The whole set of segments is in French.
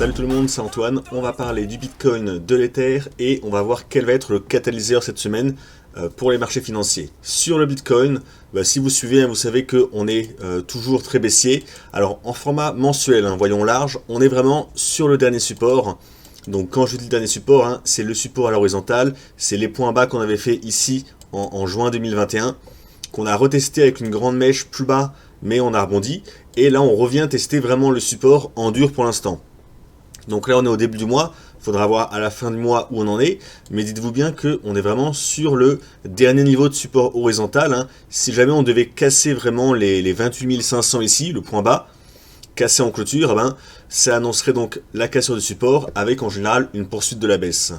Salut tout le monde, c'est Antoine. On va parler du Bitcoin, de l'Ether et on va voir quel va être le catalyseur cette semaine pour les marchés financiers. Sur le Bitcoin, si vous suivez, vous savez qu'on est toujours très baissier. Alors en format mensuel, voyons large, on est vraiment sur le dernier support. Donc quand je dis le dernier support, c'est le support à l'horizontale, c'est les points bas qu'on avait fait ici en juin 2021, qu'on a retesté avec une grande mèche plus bas, mais on a rebondi. Et là on revient tester vraiment le support en dur pour l'instant. Donc là on est au début du mois, il faudra voir à la fin du mois où on en est, mais dites-vous bien qu'on est vraiment sur le dernier niveau de support horizontal. Si jamais on devait casser vraiment les 28 500 ici, le point bas, casser en clôture, ça annoncerait donc la cassure du support avec en général une poursuite de la baisse.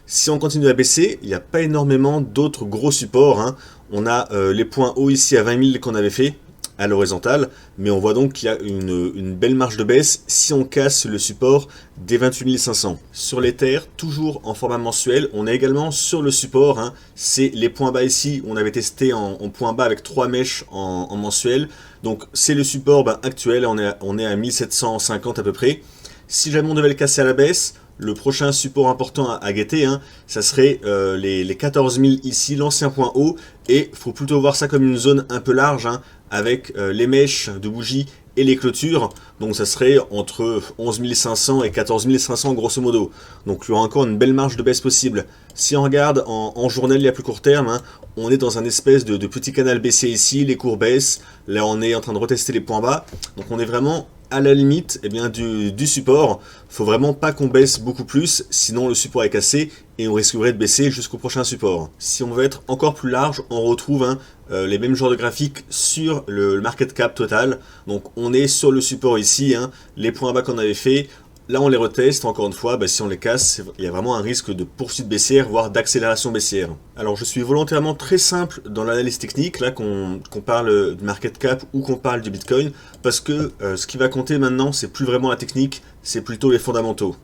Si on continue à baisser, il n'y a pas énormément d'autres gros supports. On a les points hauts ici à 20 000 qu'on avait fait à l'horizontale, mais on voit donc qu'il y a une belle marge de baisse si on casse le support des 28 500. Sur l'Ether, toujours en format mensuel, on est également sur le support, c'est les points bas ici, on avait testé en point bas avec 3 mèches en mensuel, donc c'est le support actuel, on est à 1750 à peu près. Si jamais on devait le casser à la baisse, le prochain support important à guetter, ça serait les 14 000 ici, l'ancien point haut, et il faut plutôt voir ça comme une zone un peu large, avec les mèches de bougies et les clôtures, donc ça serait entre 11 500 et 14 500 grosso modo, donc il y aura encore une belle marge de baisse possible. Si on regarde en journalier à plus court terme, on est dans un espèce de petit canal baissier ici, les cours baissent, là on est en train de retester les points bas, donc on est vraiment à la limite du support. Faut vraiment pas qu'on baisse beaucoup plus, sinon le support est cassé et on risquerait de baisser jusqu'au prochain support. Si on veut être encore plus large, on retrouve les mêmes genres de graphiques sur le market cap total. Donc on est sur le support ici, les points bas qu'on avait fait. Là on les reteste, encore une fois, si on les casse, il y a vraiment un risque de poursuite baissière, voire d'accélération baissière. Alors je suis volontairement très simple dans l'analyse technique, là qu'on parle du market cap ou qu'on parle du Bitcoin, parce que ce qui va compter maintenant, c'est plus vraiment la technique, c'est plutôt les fondamentaux.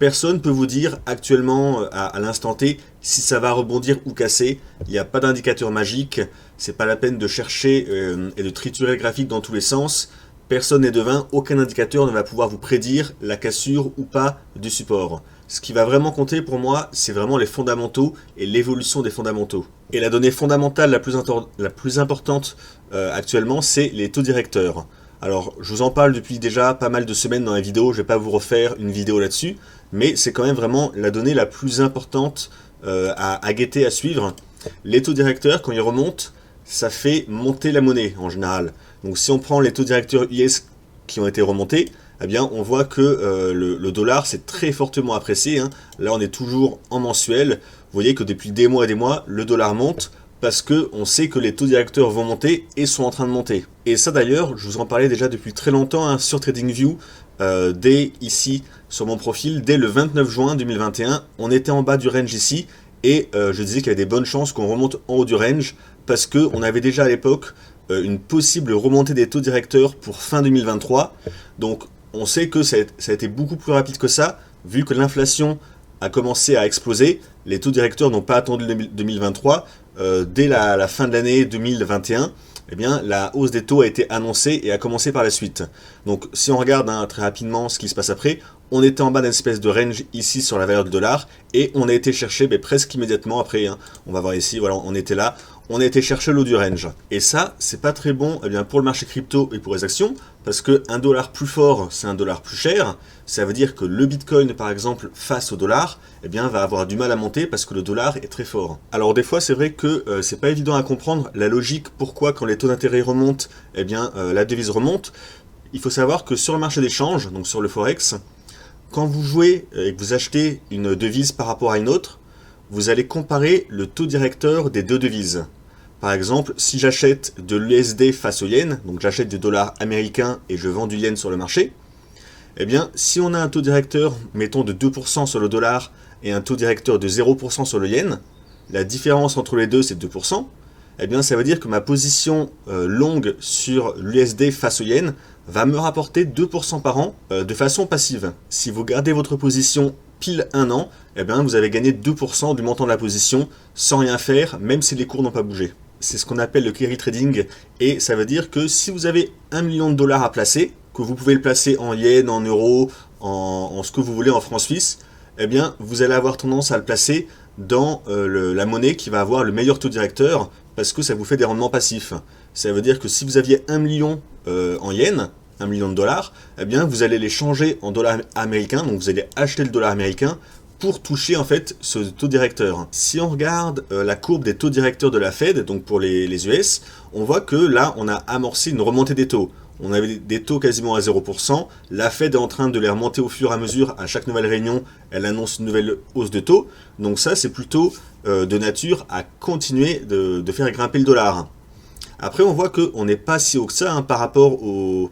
Personne ne peut vous dire actuellement, à l'instant T, si ça va rebondir ou casser. Il n'y a pas d'indicateur magique, c'est pas la peine de chercher et de triturer le graphique dans tous les sens. Personne n'est devin, aucun indicateur ne va pouvoir vous prédire la cassure ou pas du support. Ce qui va vraiment compter pour moi, c'est vraiment les fondamentaux et l'évolution des fondamentaux. Et la donnée fondamentale la plus importante actuellement, c'est les taux directeurs. Alors, je vous en parle depuis déjà pas mal de semaines dans la vidéo, je ne vais pas vous refaire une vidéo là-dessus, mais c'est quand même vraiment la donnée la plus importante à guetter, à suivre. Les taux directeurs, quand ils remontent, ça fait monter la monnaie en général. Donc si on prend les taux directeurs US qui ont été remontés, on voit que le dollar s'est très fortement apprécié. Là on est toujours en mensuel. Vous voyez que depuis des mois et des mois, le dollar monte parce qu'on sait que les taux directeurs vont monter et sont en train de monter. Et ça d'ailleurs, je vous en parlais déjà depuis très longtemps sur TradingView, dès ici sur mon profil, dès le 29 juin 2021, on était en bas du range ici et je disais qu'il y avait des bonnes chances qu'on remonte en haut du range parce qu'on avait déjà à l'époque une possible remontée des taux directeurs pour fin 2023. Donc on sait que ça a été beaucoup plus rapide que ça, vu que l'inflation a commencé à exploser. Les taux directeurs n'ont pas attendu 2023. Dès la fin de l'année 2021, la hausse des taux a été annoncée et a commencé par la suite. Donc si on regarde très rapidement ce qui se passe après, on était en bas d'une espèce de range ici sur la valeur du dollar et on a été chercher presque immédiatement après. On va voir ici, voilà, on était là. On a été chercher l'eau du range. Et ça, c'est pas très bon pour le marché crypto et pour les actions, parce que un dollar plus fort, c'est un dollar plus cher. Ça veut dire que le Bitcoin, par exemple, face au dollar, va avoir du mal à monter parce que le dollar est très fort. Alors des fois, c'est vrai que c'est pas évident à comprendre la logique pourquoi quand les taux d'intérêt remontent, la devise remonte. Il faut savoir que sur le marché d'échange, donc sur le Forex, quand vous jouez et que vous achetez une devise par rapport à une autre, vous allez comparer le taux directeur des deux devises. Par exemple, si j'achète de l'USD face au yen, donc j'achète du dollar américain et je vends du yen sur le marché, si on a un taux directeur, mettons de 2% sur le dollar et un taux directeur de 0% sur le yen, la différence entre les deux c'est 2%, ça veut dire que ma position longue sur l'USD face au yen va me rapporter 2% par an de façon passive. Si vous gardez votre position pile un an, vous avez gagné 2% du montant de la position sans rien faire, même si les cours n'ont pas bougé. C'est ce qu'on appelle le carry trading et ça veut dire que si vous avez $1 million à placer, que vous pouvez le placer en yens, en euros, en ce que vous voulez en francs suisses, eh bien, vous allez avoir tendance à le placer dans la monnaie qui va avoir le meilleur taux directeur parce que ça vous fait des rendements passifs. Ça veut dire que si vous aviez 1 million en yens, 1 million de dollars, eh bien, vous allez les changer en dollars américains, donc vous allez acheter le dollar américain pour toucher en fait ce taux directeur. Si on regarde la courbe des taux directeurs de la Fed, donc pour les US, on voit que là, on a amorcé une remontée des taux. On avait des taux quasiment à 0%. La Fed est en train de les remonter au fur et à mesure. À chaque nouvelle réunion, elle annonce une nouvelle hausse de taux. Donc ça, c'est plutôt de nature à continuer de faire grimper le dollar. Après, on voit qu'on n'est pas si haut que ça par rapport au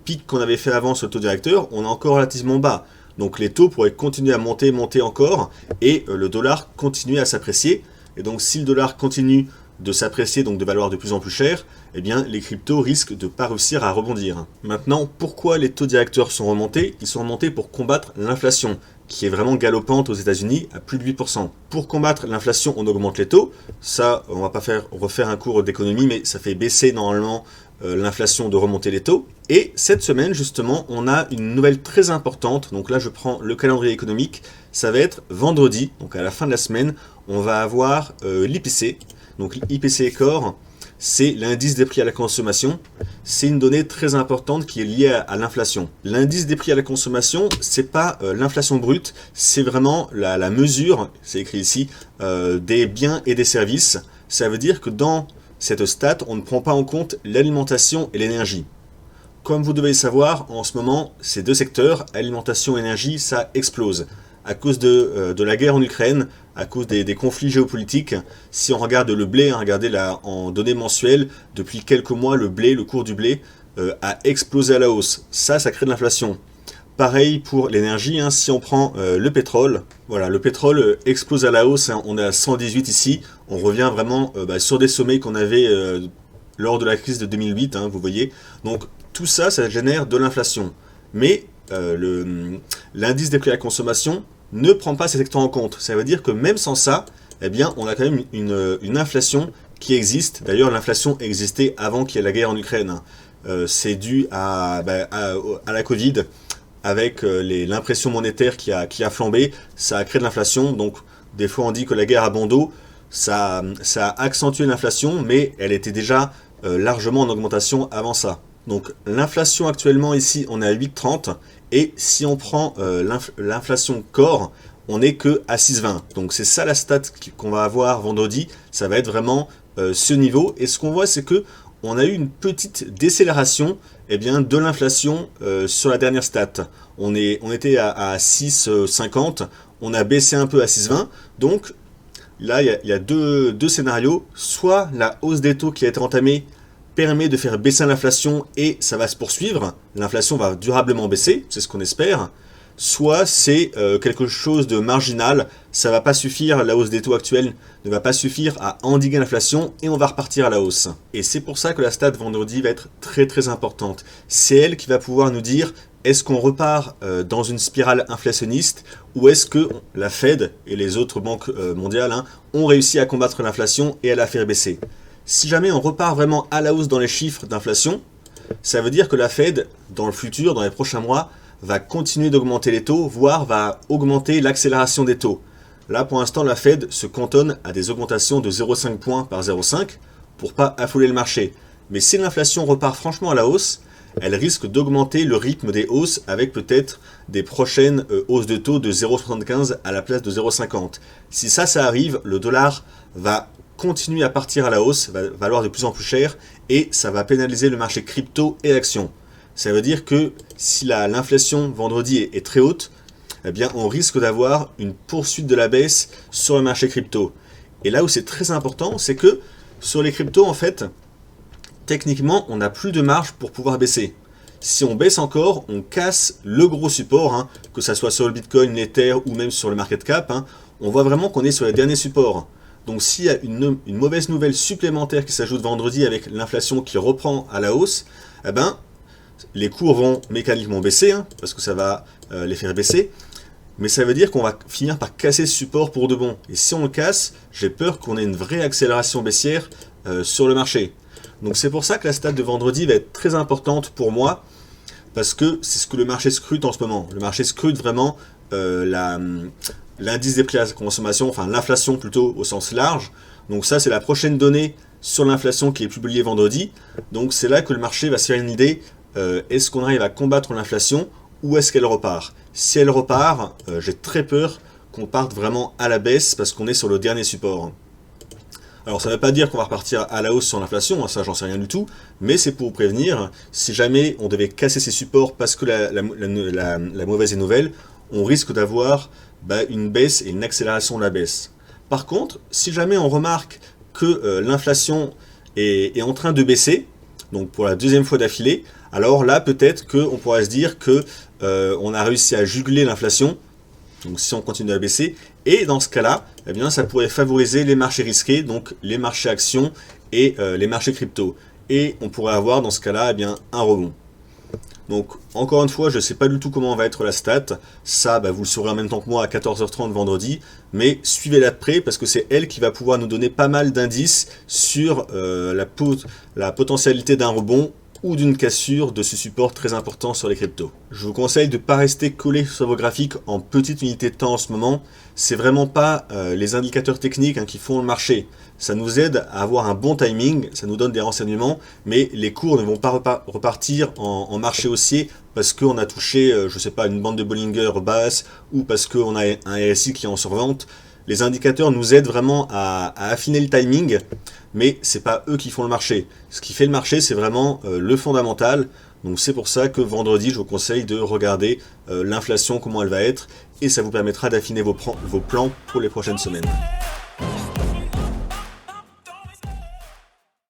pic qu'on avait fait avant sur le taux directeur. On est encore relativement bas. Donc les taux pourraient continuer à monter encore, et le dollar continuer à s'apprécier. Et donc si le dollar continue de s'apprécier, donc de valoir de plus en plus cher, eh bien les cryptos risquent de ne pas réussir à rebondir. Maintenant, pourquoi les taux directeurs sont remontés? Ils sont remontés pour combattre l'inflation, qui est vraiment galopante aux États-Unis à plus de 8%. Pour combattre l'inflation, on augmente les taux. Ça, on va pas refaire un cours d'économie, mais ça fait baisser normalement l'inflation de remonter les taux. Et cette semaine, justement, on a une nouvelle très importante. Donc là, je prends le calendrier économique. Ça va être vendredi, donc à la fin de la semaine, on va avoir l'IPC. Donc l'IPC Core, c'est l'indice des prix à la consommation. C'est une donnée très importante qui est liée à l'inflation. L'indice des prix à la consommation, c'est pas l'inflation brute, c'est vraiment la mesure, c'est écrit ici, des biens et des services. Ça veut dire que dans cette stat, on ne prend pas en compte l'alimentation et l'énergie. Comme vous devez le savoir, en ce moment, ces deux secteurs, alimentation et énergie, ça explose. À cause de la guerre en Ukraine, à cause des conflits géopolitiques. Si on regarde le blé, regardez là en données mensuelles, depuis quelques mois, le cours du blé a explosé à la hausse. Ça crée de l'inflation. Pareil pour l'énergie, si on prend le pétrole, voilà, le pétrole explose à la hausse, on est à 118 ici, on revient vraiment sur des sommets qu'on avait lors de la crise de 2008, vous voyez. Donc tout ça, ça génère de l'inflation. Mais l'indice des prix à la consommation ne prend pas ces secteurs en compte. Ça veut dire que même sans ça, eh bien, on a quand même une inflation qui existe. D'ailleurs, l'inflation existait avant qu'il y ait la guerre en Ukraine. C'est dû à la Covid, avec l'impression monétaire qui a flambé. Ça a créé de l'inflation. Donc, des fois, on dit que la guerre a bon dos. Ça a accentué l'inflation, mais elle était déjà largement en augmentation avant ça. Donc, l'inflation actuellement, ici, on est à 8,30. Et si on prend l'inflation core, on n'est que à 6,20. Donc c'est ça la stat qu'on va avoir vendredi. Ça va être vraiment ce niveau. Et ce qu'on voit, c'est que on a eu une petite décélération de l'inflation sur la dernière stat. On était à 6,50. On a baissé un peu à 6,20. Donc là, il y a deux scénarios. Soit la hausse des taux qui a été entamée permet de faire baisser l'inflation et ça va se poursuivre, l'inflation va durablement baisser, c'est ce qu'on espère, soit c'est quelque chose de marginal, ça va pas suffire, la hausse des taux actuels ne va pas suffire à endiguer l'inflation et on va repartir à la hausse. Et c'est pour ça que la stat vendredi va être très très importante. C'est elle qui va pouvoir nous dire est-ce qu'on repart dans une spirale inflationniste ou est-ce que la Fed et les autres banques mondiales ont réussi à combattre l'inflation et à la faire baisser. Si jamais on repart vraiment à la hausse dans les chiffres d'inflation, ça veut dire que la Fed, dans le futur, dans les prochains mois, va continuer d'augmenter les taux, voire va augmenter l'accélération des taux. Là, pour l'instant, la Fed se cantonne à des augmentations de 0,5 points par 0,5 pour pas affoler le marché. Mais si l'inflation repart franchement à la hausse, elle risque d'augmenter le rythme des hausses avec peut-être des prochaines hausses de taux de 0,75 à la place de 0,50. Si ça arrive, le dollar va continuer à partir à la hausse, va valoir de plus en plus cher et ça va pénaliser le marché crypto et actions. Ça veut dire que si l'inflation vendredi est très haute, eh bien on risque d'avoir une poursuite de la baisse sur le marché crypto. Et là où c'est très important, c'est que sur les cryptos, en fait, techniquement, on n'a plus de marge pour pouvoir baisser. Si on baisse encore, on casse le gros support, que ce soit sur le Bitcoin, l'Ether ou même sur le market cap, on voit vraiment qu'on est sur les derniers supports. Donc s'il y a une mauvaise nouvelle supplémentaire qui s'ajoute vendredi avec l'inflation qui reprend à la hausse, eh ben, les cours vont mécaniquement baisser, parce que ça va les faire baisser, mais ça veut dire qu'on va finir par casser ce support pour de bon. Et si on le casse, j'ai peur qu'on ait une vraie accélération baissière sur le marché. Donc c'est pour ça que la stat de vendredi va être très importante pour moi, parce que c'est ce que le marché scrute en ce moment. Le marché scrute vraiment l'indice des prix à la consommation, enfin l'inflation plutôt au sens large. Donc ça, c'est la prochaine donnée sur l'inflation qui est publiée vendredi. Donc c'est là que le marché va se faire une idée. Est-ce qu'on arrive à combattre l'inflation ou est-ce qu'elle repart? Si elle repart, j'ai très peur qu'on parte vraiment à la baisse parce qu'on est sur le dernier support. Alors ça ne veut pas dire qu'on va repartir à la hausse sur l'inflation, hein, ça j'en sais rien du tout, mais c'est pour vous prévenir, si jamais on devait casser ces supports parce que la mauvaise est nouvelle, on risque d'avoir une baisse et une accélération de la baisse. Par contre, si jamais on remarque que l'inflation est en train de baisser, donc pour la deuxième fois d'affilée, alors là peut-être qu'on pourra se dire que on a réussi à juguler l'inflation, donc si on continue à baisser, et dans ce cas-là, eh bien, ça pourrait favoriser les marchés risqués, donc les marchés actions et les marchés crypto. Et on pourrait avoir dans ce cas-là eh bien, un rebond. Donc encore une fois, je ne sais pas du tout comment va être la stat, ça vous le saurez en même temps que moi à 14h30 vendredi, mais suivez-la de près parce que c'est elle qui va pouvoir nous donner pas mal d'indices sur la potentialité d'un rebond ou d'une cassure de ce support très important sur les cryptos. Je vous conseille de ne pas rester collé sur vos graphiques en petite unité de temps en ce moment. C'est vraiment pas les indicateurs techniques qui font le marché. Ça nous aide à avoir un bon timing, ça nous donne des renseignements, mais les cours ne vont pas repartir en marché haussier parce qu'on a touché, je sais pas, une bande de Bollinger basse ou parce qu'on a un RSI qui est en survente. Les indicateurs nous aident vraiment à affiner le timing, mais c'est pas eux qui font le marché. Ce qui fait le marché, c'est vraiment le fondamental. Donc c'est pour ça que vendredi, je vous conseille de regarder l'inflation, comment elle va être, et ça vous permettra d'affiner vos plans pour les prochaines semaines.